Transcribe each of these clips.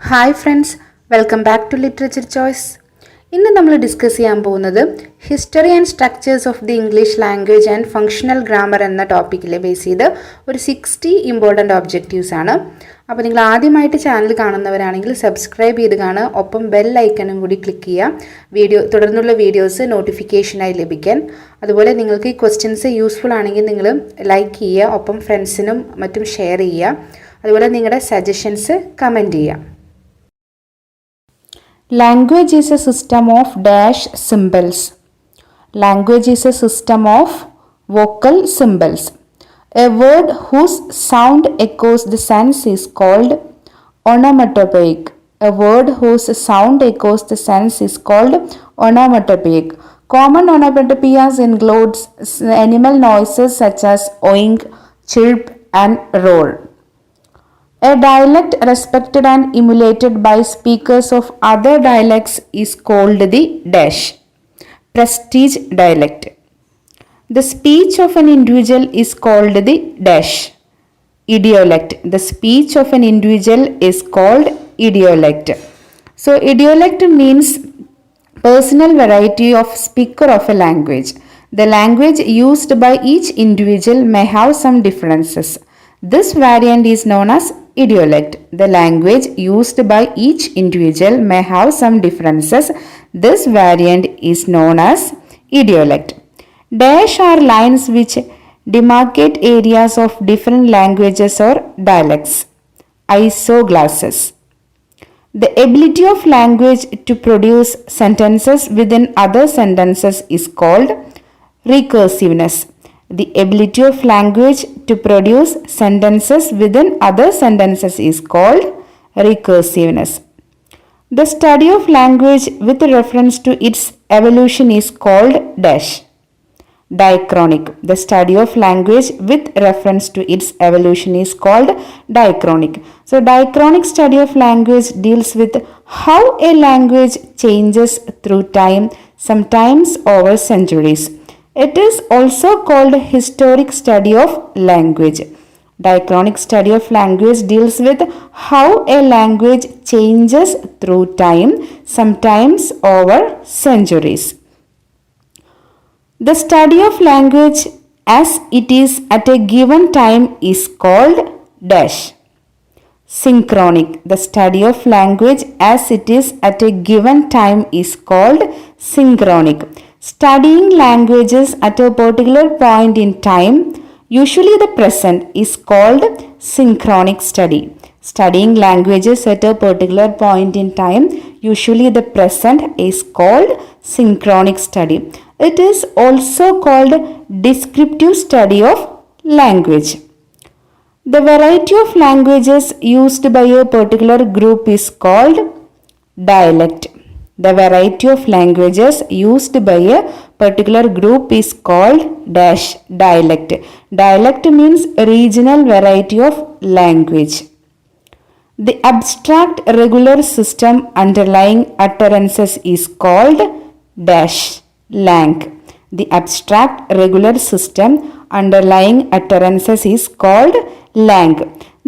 Hi friends, welcome back to literature choice. ഇന്ന് നമ്മൾ discuss ചെയ്യാൻ പോകുന്നത് history and structures of the English language and functional grammar എന്ന ടോപ്പിക്കിൽ ബേസ് ചെയ്ത് ഒരു 60 ഇമ്പോർട്ടൻ്റ് ഒബ്ജക്റ്റീവ്സ് ആണ്. അപ്പോൾ നിങ്ങൾ ആദ്യമായിട്ട് ചാനൽ കാണുന്നവരാണെങ്കിൽ സബ്സ്ക്രൈബ് ചെയ്ത് കാണുക, ഒപ്പം ബെൽ ഐക്കണും കൂടി ക്ലിക്ക് ചെയ്യുക തുടർന്നുള്ള വീഡിയോസ് നോട്ടിഫിക്കേഷനായി ലഭിക്കാൻ. അതുപോലെ നിങ്ങൾക്ക് ഈ ക്വസ്റ്റ്യൻസ് യൂസ്ഫുൾ ആണെങ്കിൽ നിങ്ങൾ ലൈക്ക് ചെയ്യുക, ഒപ്പം ഫ്രണ്ട്സിനും മറ്റും ഷെയർ ചെയ്യുക. അതുപോലെ നിങ്ങളുടെ സജഷൻസ് കമൻറ്റ് ചെയ്യുക. Language is a system of dash symbols. Language is a system of vocal symbols. A word whose sound echoes the sense is called onomatopoeic. A word whose sound echoes the sense is called onomatopoeic. Common onomatopoeias includes animal noises such as oink, chirp, and roar. A dialect respected and emulated by speakers of other dialects is called the dash prestige dialect. The speech of an individual is called the dash idiolect. The speech of an individual is called idiolect. So idiolect means personal variety of speaker of a language. The language used by each individual may have some differences. This variant is known as idiolect. The language used by each individual may have some differences. This variant is known as idiolect. Dash are lines which demarcate areas of different languages or dialects. Isoglasses. The ability of language to produce sentences within other sentences is called recursiveness. The ability of language to produce sentences within other sentences is called recursiveness. The study of language with reference to its evolution is called dash diachronic. The study of language with reference to its evolution is called diachronic. So diachronic study of language deals with how a language changes through time, sometimes over centuries. It is also called historic study of language. Diachronic study of language deals with how a language changes through time, sometimes over centuries. The study of language as it is at a given time is called dash synchronic. The study of language as it is at a given time is called synchronic. Studying languages at a particular point in time, usually the present, is called synchronic study. Studying languages at a particular point in time, usually the present, is called synchronic study. It is also called descriptive study of language. The variety of languages used by a particular group is called dialect. The variety of languages used by a particular group is called dash dialect. Dialect means regional variety of language. The abstract regular system underlying utterances is called dash lang. The abstract regular system underlying utterances is called lang.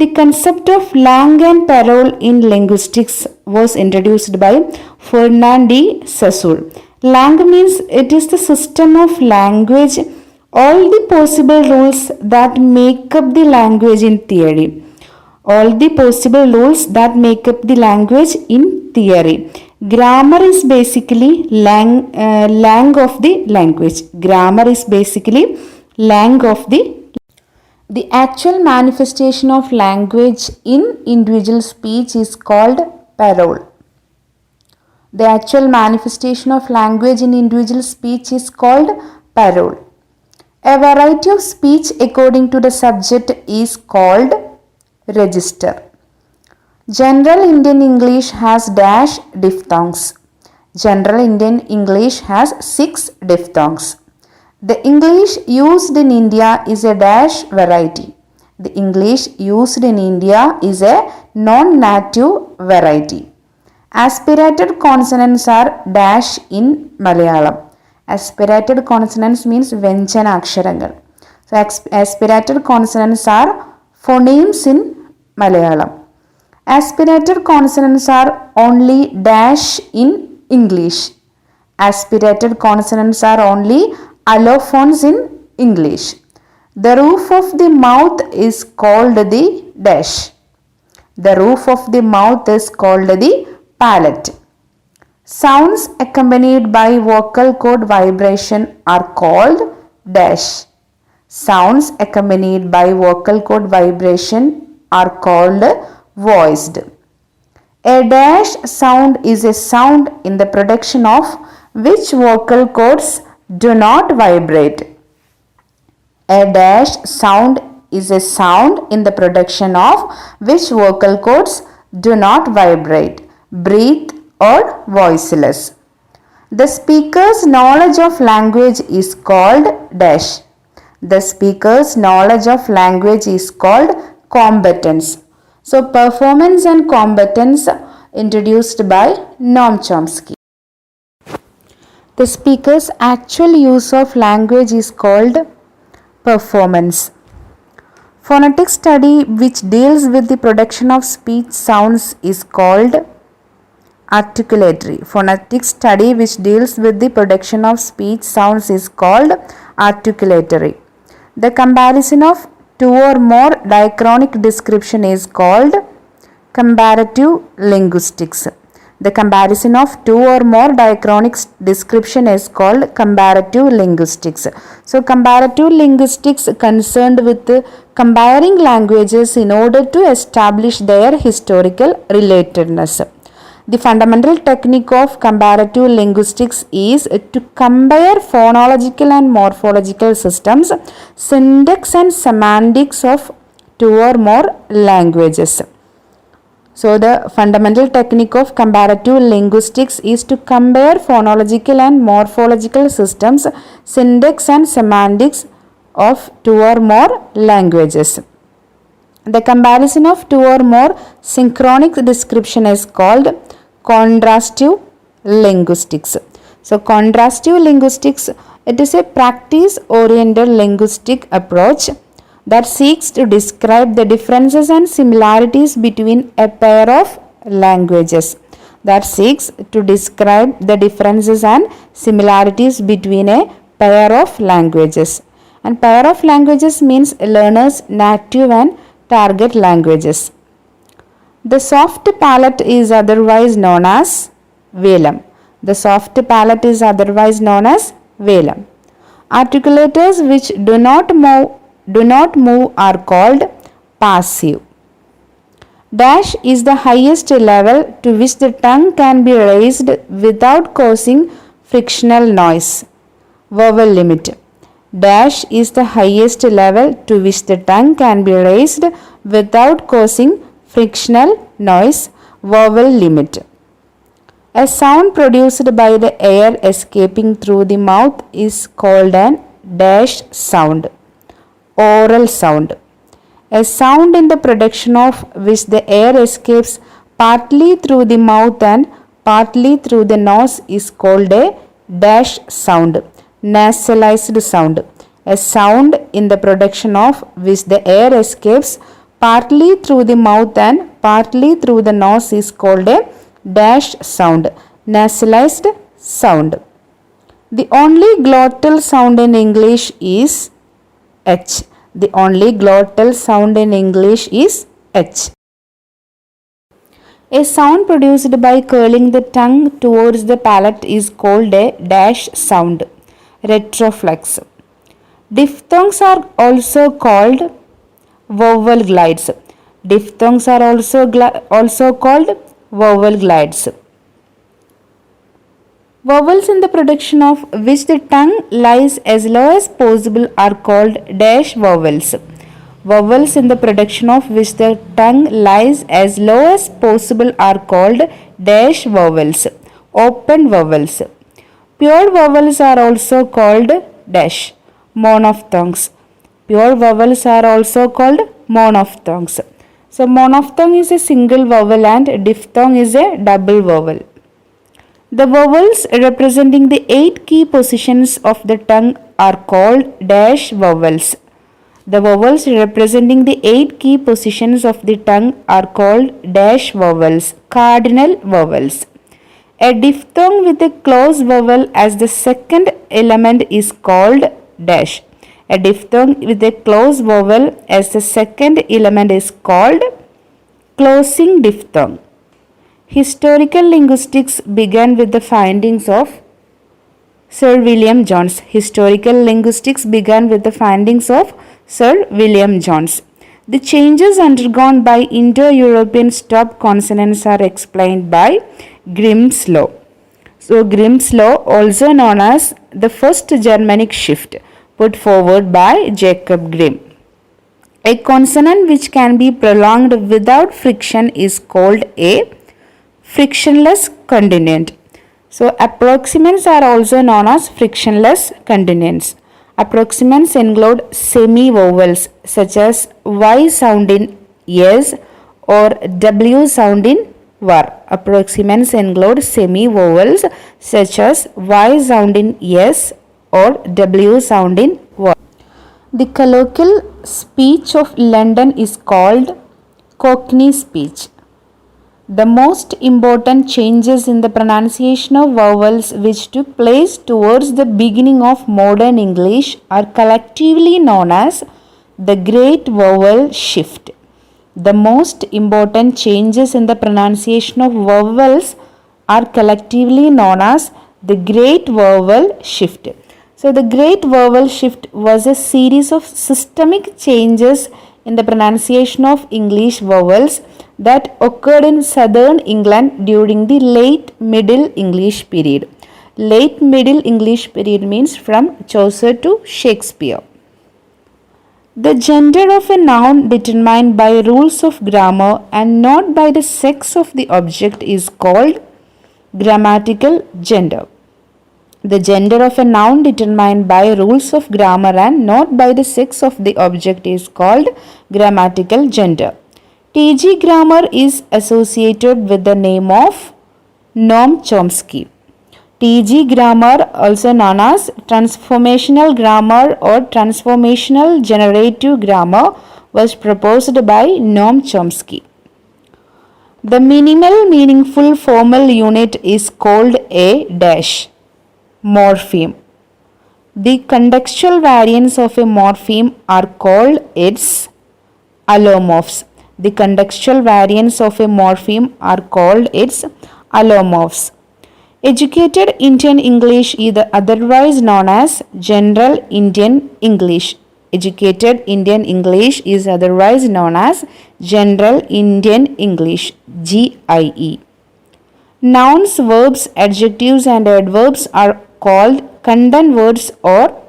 The concept of lang and parole in linguistics was introduced by Ferdinand de Saussure. Lang means it is the system of language, all the possible rules that make up the language in theory. All the possible rules that make up the language in theory. Grammar is basically lang of the language. Grammar is basically lang of the actual manifestation of language in individual speech is called parole. The actual manifestation of language in individual speech is called parole. A variety of speech according to the subject is called register. General Indian English has dash diphthongs. General Indian English has 6 diphthongs. The English used in India is a dash variety. The English used in India is a non-native variety. Aspirated consonants are dash in Malayalam. Aspirated consonants means Vyanjana Aksharangal. So aspirated consonants are phonemes in Malayalam. Aspirated consonants are only dash in English. Aspirated consonants are only allophones in English. The roof of the mouth is called the dash. The roof of the mouth is called the palate. Sounds accompanied by vocal cord vibration are called dash. Sounds accompanied by vocal cord vibration are called voiced. A dash sound is a sound in the production of which vocal cords do not vibrate. A dash sound is a sound in the production of which vocal cords do not vibrate, breathe, or voiceless. The speaker's knowledge of language is called dash. The speaker's knowledge of language is called competence. So, performance and competence introduced by Noam Chomsky. The speaker's actual use of language is called performance. Phonetic study which deals with the production of speech sounds is called articulatory. Phonetic study which deals with the production of speech sounds is called articulatory. The comparison of two or more diachronic description is called comparative linguistics. The comparison of two or more diachronic description is called comparative linguistics. So, comparative linguistics concerned with comparing languages in order to establish their historical relatedness. The fundamental technique of comparative linguistics is to compare phonological and morphological systems, syntax and semantics of two or more languages. So, the fundamental technique of comparative linguistics is to compare phonological and morphological systems, syntax and semantics of two or more languages. The comparison of two or more synchronic description is called contrastive linguistics. So, contrastive linguistics, it is a practice-oriented linguistic approach that seeks to describe the differences and similarities between a pair of languages. That seeks to describe the differences and similarities between a pair of languages. And pair of languages means learners' native and target languages. The soft palate is otherwise known as velum. The soft palate is otherwise known as velum. Articulators which do not move are called passive. Dash is the highest level to which the tongue can be raised without causing frictional noise. Vowel limit. Dash is the highest level to which the tongue can be raised without causing frictional noise. Vowel limit. A sound produced by the air escaping through the mouth is called an dash sound. Oral sound. A sound in the production of which the air escapes partly through the mouth and partly through the nose is called a dash sound. Nasalized sound. A sound in the production of which the air escapes partly through the mouth and partly through the nose is called a dash sound. Nasalized sound. The only glottal sound in English is H. The only glottal sound in English is H. A sound produced by curling the tongue towards the palate is called a dash sound. Retroflex. Diphthongs are also called vowel glides. Diphthongs are also called vowel glides. Vowels in the production of which the tongue lies as low as possible are called dash vowels. Vowels in the production of which the tongue lies as low as possible are called dash vowels. Open vowels. Pure vowels are also called dash monophthongs. Pure vowels are also called monophthongs. So, monophthong is a single vowel and diphthong is a double vowel. The vowels representing the 8 key positions of the tongue are called dash vowels. The vowels representing the 8 key positions of the tongue are called dash vowels, cardinal vowels. A diphthong with a close vowel as the second element is called dash. A diphthong with a close vowel as the second element is called closing diphthong. Historical linguistics began with the findings of Sir William Jones. Historical linguistics began with the findings of Sir William Jones. The changes undergone by Indo-European stop consonants are explained by Grimm's law. So Grimm's law, also known as the first Germanic shift, put forward by Jacob Grimm. A consonant which can be prolonged without friction is called a frictionless consonant. So approximants are also known as frictionless consonants. Approximants include semi-vowels such as Y sound in yes or W sound in var. Approximants include semi-vowels such as Y sound in yes or W sound in var. The colloquial speech of London is called Cockney speech. The most important changes in the pronunciation of vowels which took place towards the beginning of modern English are collectively known as the Great Vowel Shift. The most important changes in the pronunciation of vowels are collectively known as the Great Vowel Shift. So the Great Vowel Shift was a series of systemic changes in the pronunciation of English vowels that occurred in southern England during the late Middle English period. Late Middle English period means from Chaucer to Shakespeare. The gender of a noun determined by rules of grammar and not by the sex of the object is called grammatical gender. The gender of a noun determined by rules of grammar and not by the sex of the object is called grammatical gender. TG grammar is associated with the name of Noam Chomsky. TG grammar, also known as transformational grammar or transformational generative grammar, was proposed by Noam Chomsky. The minimal meaningful formal unit is called a dash morpheme. The contextual variants of a morpheme are called its allomorphs. The contextual variants of a morpheme are called its allomorphs. Educated Indian English is otherwise known as General Indian English. Educated Indian English is otherwise known as General Indian English, GIE. Nouns, verbs, adjectives and adverbs are called content words or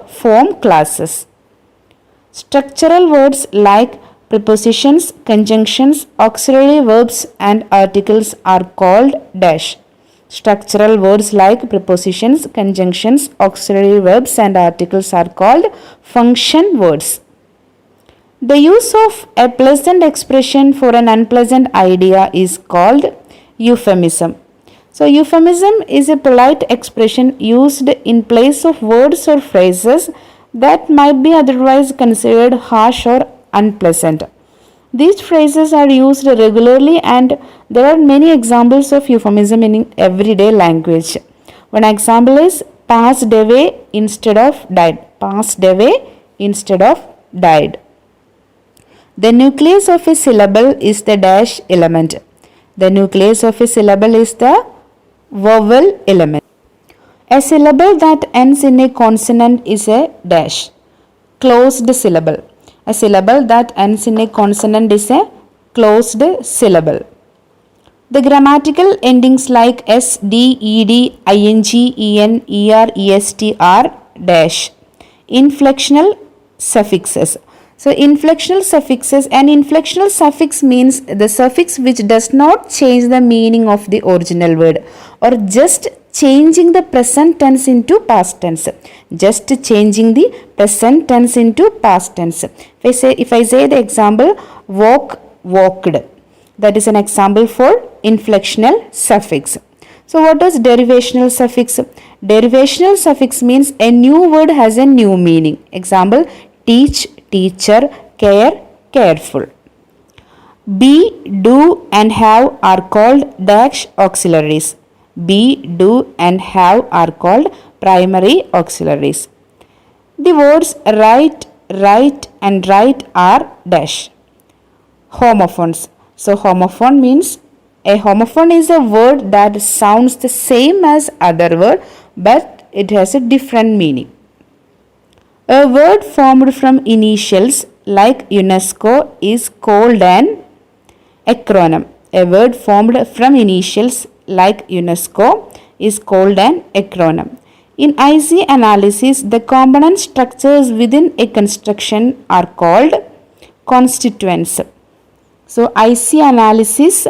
form classes. Structural words like prepositions, conjunctions, auxiliary verbs and articles are called dash. Structural words like prepositions, conjunctions, auxiliary verbs and articles are called function words. The use of a pleasant expression for an unpleasant idea is called euphemism. So euphemism is a polite expression used in place of words or phrases that might be otherwise considered harsh or unpleasant. These phrases are used regularly and there are many examples of euphemism in everyday language. One example is passed away instead of died. Passed away instead of died. The nucleus of a syllable is the dash element. The nucleus of a syllable is the vowel element. A syllable that ends in a consonant is a dash closed syllable. A syllable that ends in a consonant is a closed syllable. The grammatical endings like s, d, ed, ing, en, er, est are dash inflectional suffixes. So inflectional suffixes, an inflectional suffix means the suffix which does not change the meaning of the original word or just changing the present tense into past tense. Just changing the present tense into past tense. If I say the example walk, walked, that is an example for inflectional suffix. So what is derivational suffix? Derivational suffix means a new word has a new meaning. Example, teach, teacher, care, careful. Be, do and have are called dash auxiliaries. Be, do and have are called primary auxiliaries. The words write, write and write are dash homophones. So homophone means a homophone is a word that sounds the same as other word but it has a different meaning. A word formed from initials like UNESCO is called an acronym. A word formed from initials like UNESCO is called an acronym. In IC analysis, the component structures within a construction are called constituents. So IC analysis,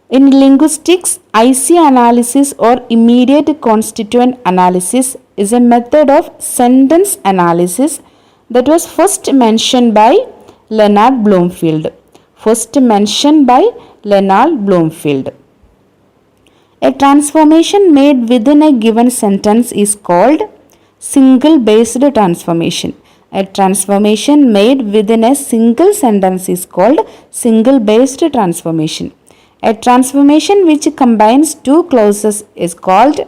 in linguistics, IC analysis or immediate constituent analysis is a method of sentence analysis that was first mentioned by Leonard Bloomfield. First mentioned by Leonard Bloomfield. A transformation made within a given sentence is called single based transformation. A transformation made within a single sentence is called single based transformation. A transformation which combines two clauses is called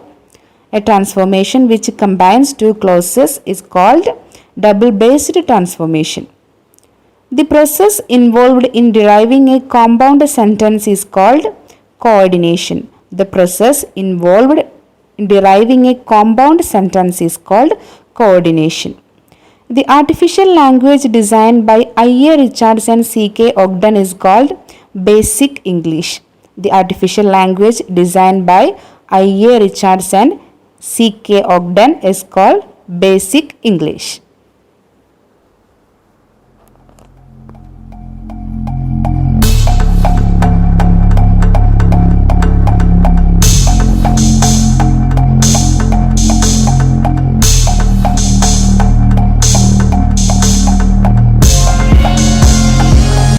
double based transformation. The process involved in deriving a compound sentence is called coordination. The process involved in deriving a compound sentence is called coordination. The artificial language designed by I.A. Richards and C.K. Ogden is called Basic English. The artificial language designed by I.A. Richards and C.K. Ogden is called Basic English.